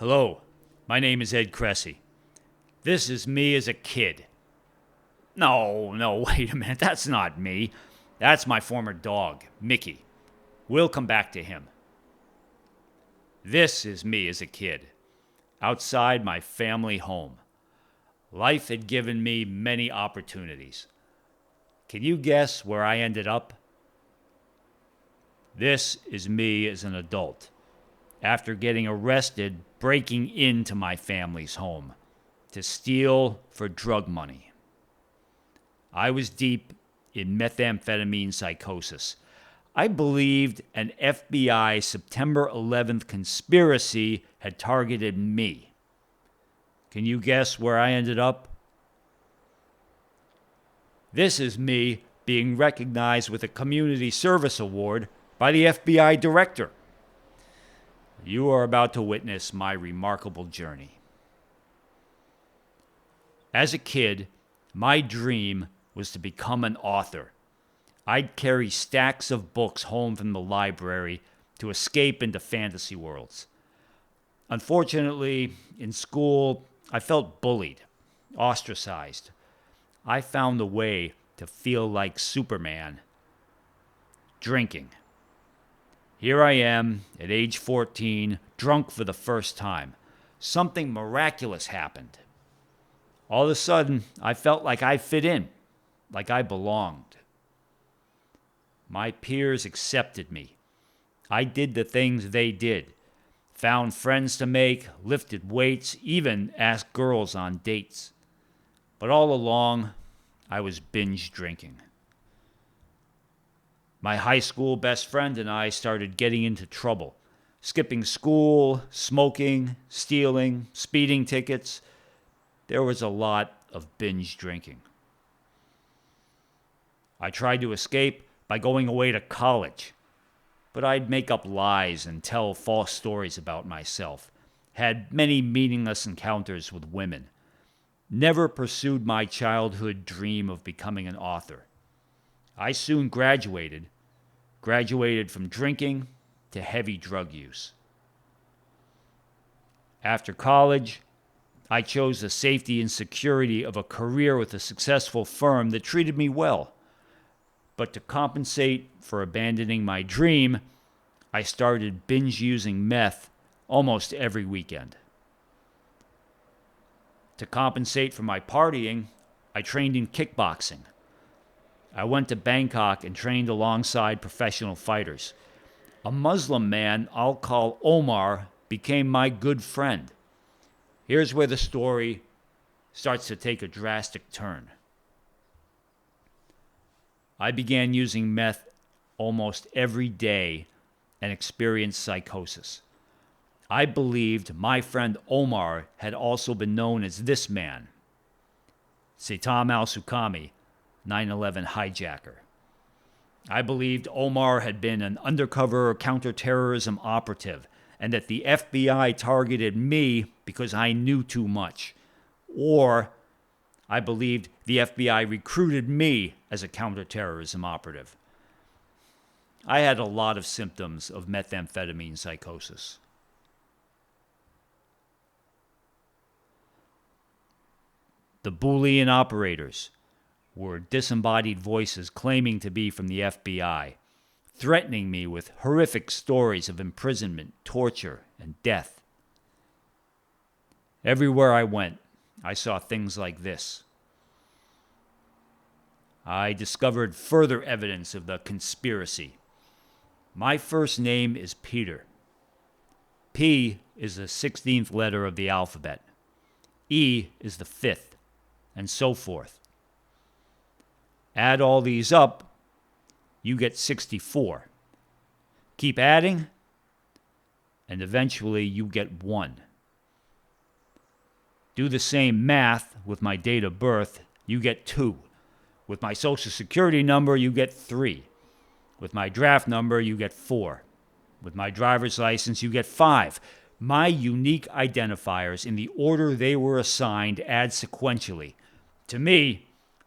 Hello, my name is Ed Kressy. This is me as a kid. No, wait a minute. That's not me. That's my former dog, Mickey. We'll come back to him. This is me as a kid, outside my family home. Life had given me many opportunities. Can you guess where I ended up? This is me as an adult, after getting arrested breaking into my family's home to steal for drug money. I was deep in methamphetamine psychosis. I believed an FBI September 11th conspiracy had targeted me. Can you guess where I ended up? This is me being recognized with a Community Service Award by the FBI director. You are about to witness my remarkable journey. As a kid, my dream was to become an author. I'd carry stacks of books home from the library to escape into fantasy worlds. Unfortunately, in school, I felt bullied, ostracized. I found a way to feel like Superman: drinking. Here I am at age 14, drunk for the first time. Something miraculous happened. All of a sudden, I felt like I fit in, like I belonged. My peers accepted me. I did the things they did. Found friends to make, lifted weights, even asked girls on dates. But all along, I was binge drinking. My high school best friend and I started getting into trouble, skipping school, smoking, stealing, speeding tickets. There was a lot of binge drinking. I tried to escape by going away to college, but I'd make up lies and tell false stories about myself. Had many meaningless encounters with women. Never pursued my childhood dream of becoming an author. I soon graduated from drinking to heavy drug use. After college, I chose the safety and security of a career with a successful firm that treated me well. But to compensate for abandoning my dream, I started binge using meth almost every weekend. To compensate for my partying, I trained in kickboxing. I went to Bangkok and trained alongside professional fighters. A Muslim man I'll call Omar became my good friend. Here's where the story starts to take a drastic turn. I began using meth almost every day and experienced psychosis. I believed my friend Omar had also been known as this man, Saitam al-Sukami, 9/11 hijacker. I believed Omar had been an undercover counterterrorism operative and that the FBI targeted me because I knew too much. Or I believed the FBI recruited me as a counterterrorism operative. I had a lot of symptoms of methamphetamine psychosis. The Boolean operators were disembodied voices claiming to be from the FBI, threatening me with horrific stories of imprisonment, torture, and death. Everywhere I went, I saw things like this. I discovered further evidence of the conspiracy. My first name is Peter. P is the 16th letter of the alphabet. E is the 5th, and so forth. Add all these up, you get 64. Keep adding, and eventually you get 1. Do the same math with my date of birth, you get 2. With my social security number, you get 3. With my draft number, you get 4. With my driver's license, you get 5. My unique identifiers in the order they were assigned add sequentially. To me,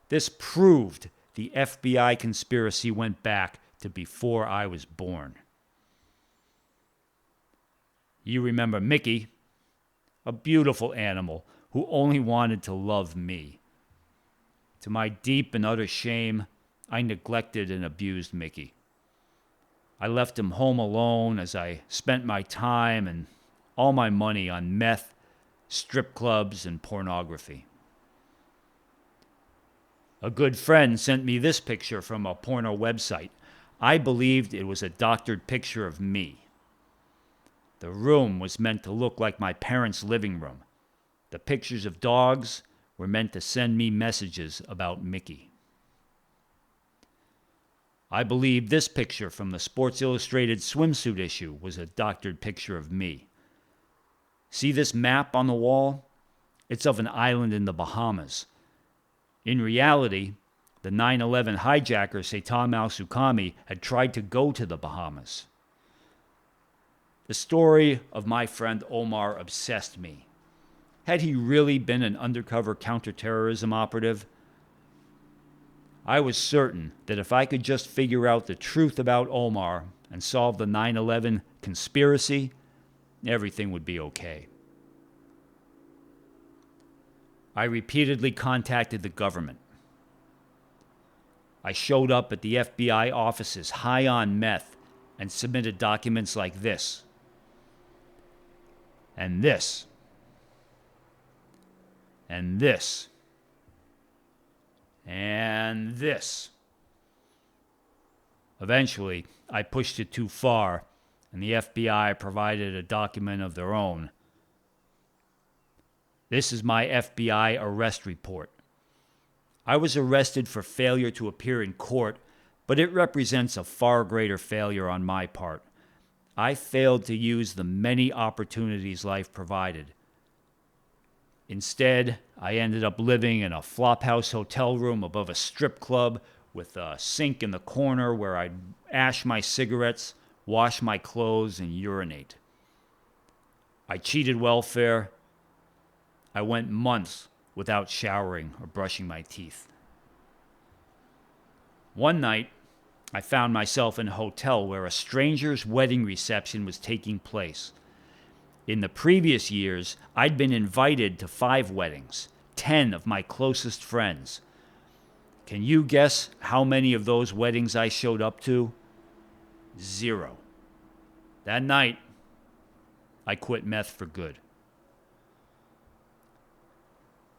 this proved the FBI conspiracy went back to before I was born. You remember Mickey, a beautiful animal who only wanted to love me. To my deep and utter shame, I neglected and abused Mickey. I left him home alone as I spent my time and all my money on meth, strip clubs, and pornography. A good friend sent me this picture from a porno website. I believed it was a doctored picture of me. The room was meant to look like my parents' living room. The pictures of dogs were meant to send me messages about Mickey. I believed this picture from the Sports Illustrated swimsuit issue was a doctored picture of me. See this map on the wall? It's of an island in the Bahamas. In reality, the 9/11 hijacker Seitan al-Suqami had tried to go to the Bahamas. The story of my friend Omar obsessed me. Had he really been an undercover counterterrorism operative? I was certain that if I could just figure out the truth about Omar and solve the 9/11 conspiracy, everything would be okay. I repeatedly contacted the government. I showed up at the FBI offices high on meth and submitted documents like this. And this. And this. And this. Eventually, I pushed it too far, and the FBI provided a document of their own. This is my FBI arrest report. I was arrested for failure to appear in court, but it represents a far greater failure on my part. I failed to use the many opportunities life provided. Instead, I ended up living in a flophouse hotel room above a strip club with a sink in the corner where I'd ash my cigarettes, wash my clothes, and urinate. I cheated welfare. I went months without showering or brushing my teeth. One night, I found myself in a hotel where a stranger's wedding reception was taking place. In the previous years, I'd been invited to 5 weddings, 10 of my closest friends. Can you guess how many of those weddings I showed up to? 0. That night, I quit meth for good.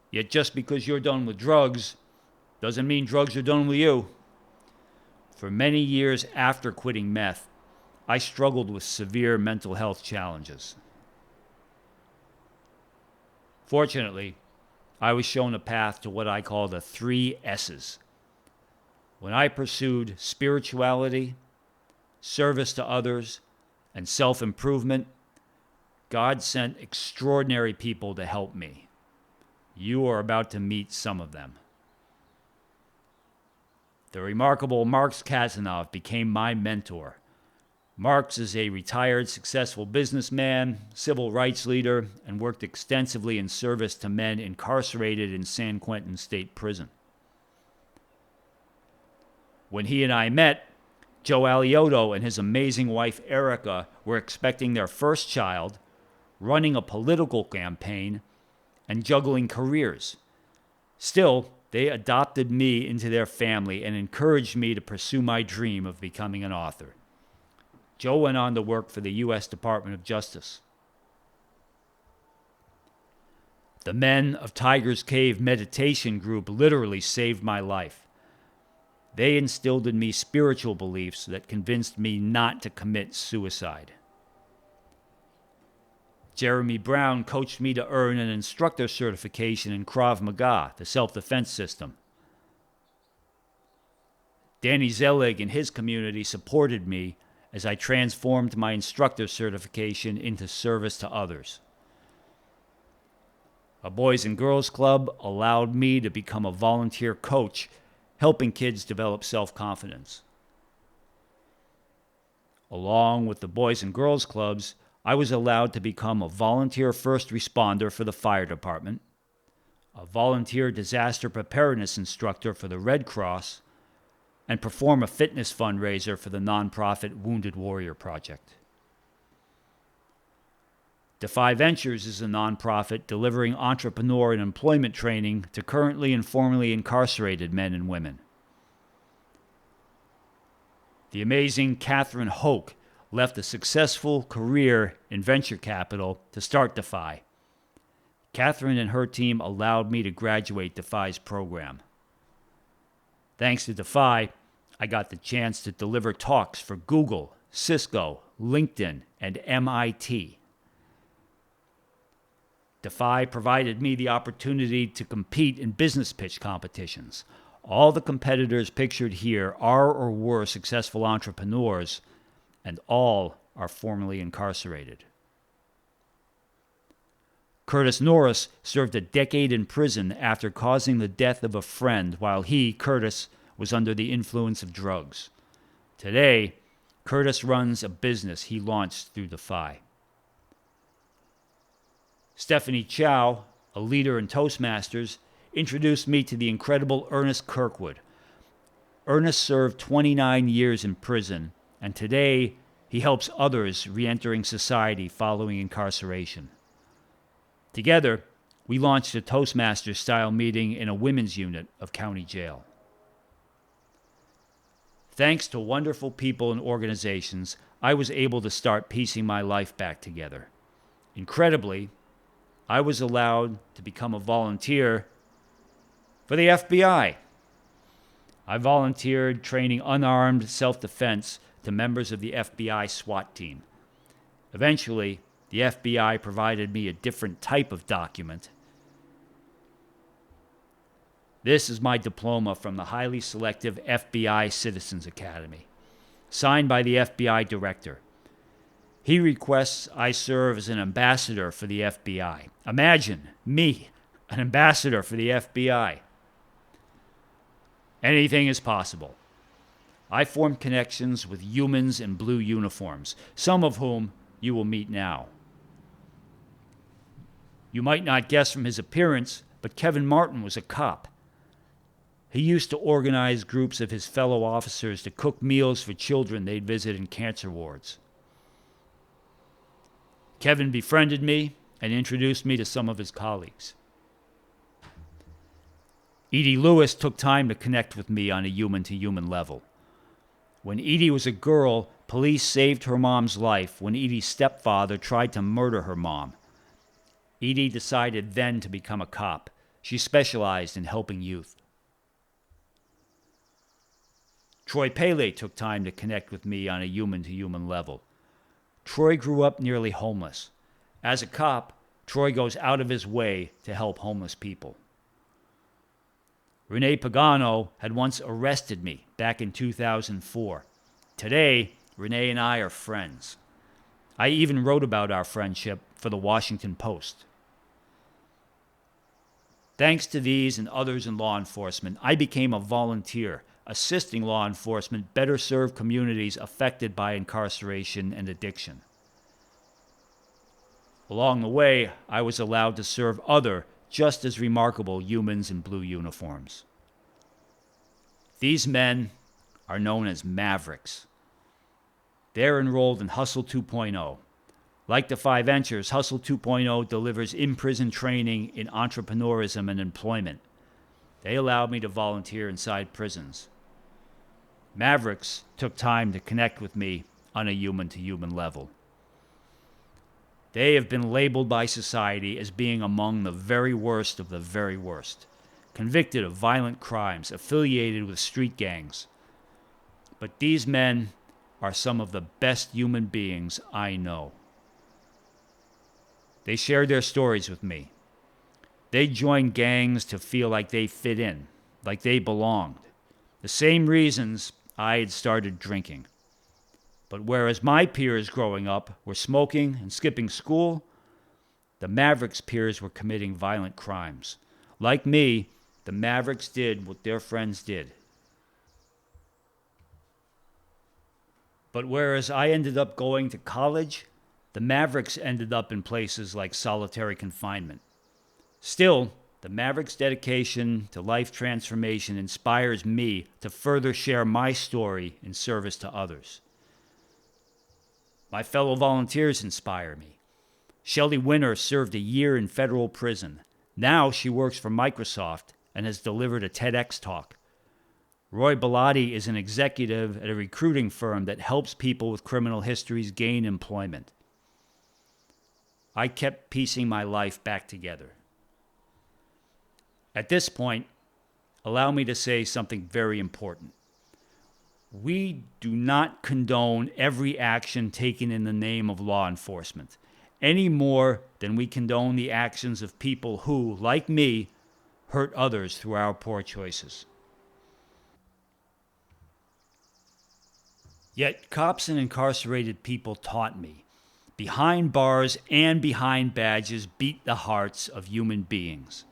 Yet just because you're done with drugs doesn't mean drugs are done with you. For many years after quitting meth, I struggled with severe mental health challenges. Fortunately, I was shown a path to what I call the 3 S's. When I pursued spirituality, service to others, and self-improvement, God sent extraordinary people to help me. You are about to meet some of them. The remarkable Marks Kazanov became my mentor. Marks is a retired, successful businessman, civil rights leader, and worked extensively in service to men incarcerated in San Quentin State Prison. When he and I met, Joe Alioto and his amazing wife Erica were expecting their first child, running a political campaign, and juggling careers. Still, they adopted me into their family and encouraged me to pursue my dream of becoming an author. Joe went on to work for the U.S. Department of Justice. The Men of Tiger's Cave meditation group literally saved my life. They instilled in me spiritual beliefs that convinced me not to commit suicide. Jeremy Brown coached me to earn an instructor certification in Krav Maga, the self-defense system. Danny Zelig and his community supported me as I transformed my instructor certification into service to others. A Boys and Girls Club allowed me to become a volunteer coach, helping kids develop self-confidence. Along with the Boys and Girls Clubs, I was allowed to become a volunteer first responder for the fire department, a volunteer disaster preparedness instructor for the Red Cross, and perform a fitness fundraiser for the nonprofit Wounded Warrior Project. Defy Ventures is a nonprofit delivering entrepreneur and employment training to currently and formerly incarcerated men and women. The amazing Catherine Hoke left a successful career in venture capital to start Defy. Catherine and her team allowed me to graduate Defy's program. Thanks to Defy, I got the chance to deliver talks for Google, Cisco, LinkedIn, and MIT. Defy provided me the opportunity to compete in business pitch competitions. All the competitors pictured here are or were successful entrepreneurs, and all are formerly incarcerated. Curtis Norris served a decade in prison after causing the death of a friend while he, Curtis, was under the influence of drugs. Today, Curtis runs a business he launched through Defy. Stephanie Chow, a leader in Toastmasters, introduced me to the incredible Ernest Kirkwood. Ernest served 29 years in prison, and today he helps others re-entering society following incarceration. Together, we launched a Toastmasters-style meeting in a women's unit of county jail. Thanks to wonderful people and organizations, I was able to start piecing my life back together. Incredibly, I was allowed to become a volunteer for the FBI. I volunteered training unarmed self-defense to members of the FBI SWAT team. Eventually, the FBI provided me a different type of document. This is my diploma from the highly selective FBI Citizens Academy, signed by the FBI director. He requests I serve as an ambassador for the FBI. Imagine me, an ambassador for the FBI. Anything is possible. I formed connections with humans in blue uniforms, some of whom you will meet now. You might not guess from his appearance, but Kevin Martin was a cop. He used to organize groups of his fellow officers to cook meals for children they'd visit in cancer wards. Kevin befriended me and introduced me to some of his colleagues. Edie Lewis took time to connect with me on a human-to-human level. When Edie was a girl, police saved her mom's life when Edie's stepfather tried to murder her mom. Edie decided then to become a cop. She specialized in helping youth. Troy Pele took time to connect with me on a human-to-human level. Troy grew up nearly homeless. As a cop, Troy goes out of his way to help homeless people. Renee Pagano had once arrested me back in 2004. Today, Renee and I are friends. I even wrote about our friendship for the Washington Post. Thanks to these and others in law enforcement, I became a volunteer, assisting law enforcement better serve communities affected by incarceration and addiction. Along the way, I was allowed to serve other, just as remarkable humans in blue uniforms. These men are known as Mavericks. They're enrolled in Hustle 2.0. Like Defy Ventures, Hustle 2.0 delivers in-prison training in entrepreneurism and employment. They allowed me to volunteer inside prisons. Mavericks took time to connect with me on a human-to-human level. They have been labeled by society as being among the very worst of the very worst, convicted of violent crimes, affiliated with street gangs. But these men are some of the best human beings I know. They shared their stories with me. They joined gangs to feel like they fit in, like they belonged. The same reasons I had started drinking. But whereas my peers growing up were smoking and skipping school, the Mavericks' peers were committing violent crimes. Like me, the Mavericks did what their friends did. But whereas I ended up going to college, the Mavericks ended up in places like solitary confinement. Still, the Mavericks' dedication to life transformation inspires me to further share my story in service to others. My fellow volunteers inspire me. Shelley Winter served a year in federal prison. Now she works for Microsoft and has delivered a TEDx talk. Roy Bellotti is an executive at a recruiting firm that helps people with criminal histories gain employment. I kept piecing my life back together. At this point, allow me to say something very important. We do not condone every action taken in the name of law enforcement, any more than we condone the actions of people who, like me, hurt others through our poor choices. Yet cops and incarcerated people taught me, behind bars and behind badges beat the hearts of human beings.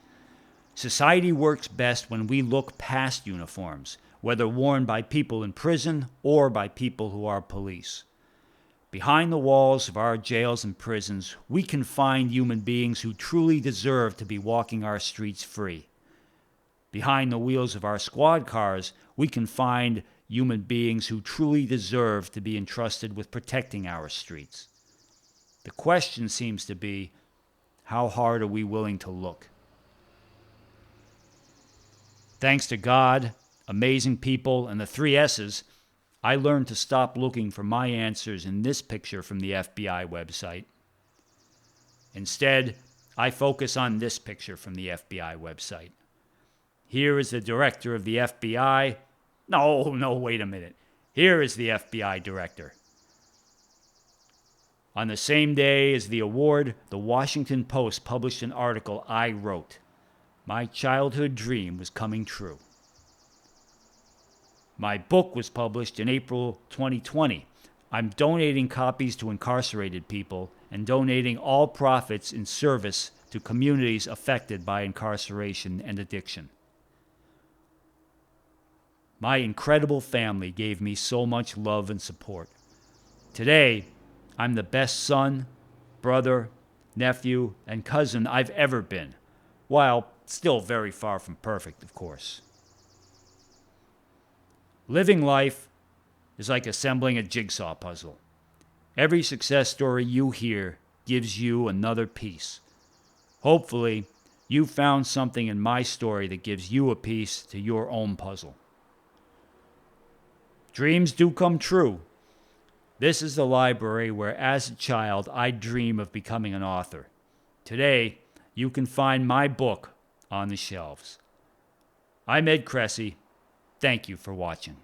Society works best when we look past uniforms, whether worn by people in prison or by people who are police. Behind the walls of our jails and prisons, we can find human beings who truly deserve to be walking our streets free. Behind the wheels of our squad cars, we can find human beings who truly deserve to be entrusted with protecting our streets. The question seems to be, how hard are we willing to look? Thanks to God, amazing people, and the 3 S's, I learned to stop looking for my answers in this picture from the FBI website. Instead, I focus on this picture from the FBI website. Here is the director of the FBI. No, wait a minute. Here is the FBI director. On the same day as the award, the Washington Post published an article I wrote. My childhood dream was coming true. My book was published in April 2020. I'm donating copies to incarcerated people and donating all profits in service to communities affected by incarceration and addiction. My incredible family gave me so much love and support. Today, I'm the best son, brother, nephew, and cousin I've ever been, while still very far from perfect, of course. Living life is like assembling a jigsaw puzzle. Every success story you hear gives you another piece. Hopefully, you found something in my story that gives you a piece to your own puzzle. Dreams do come true. This is the library where, as a child, I dream of becoming an author. Today, you can find my book on the shelves. I'm Ed Kressy. Thank you for watching.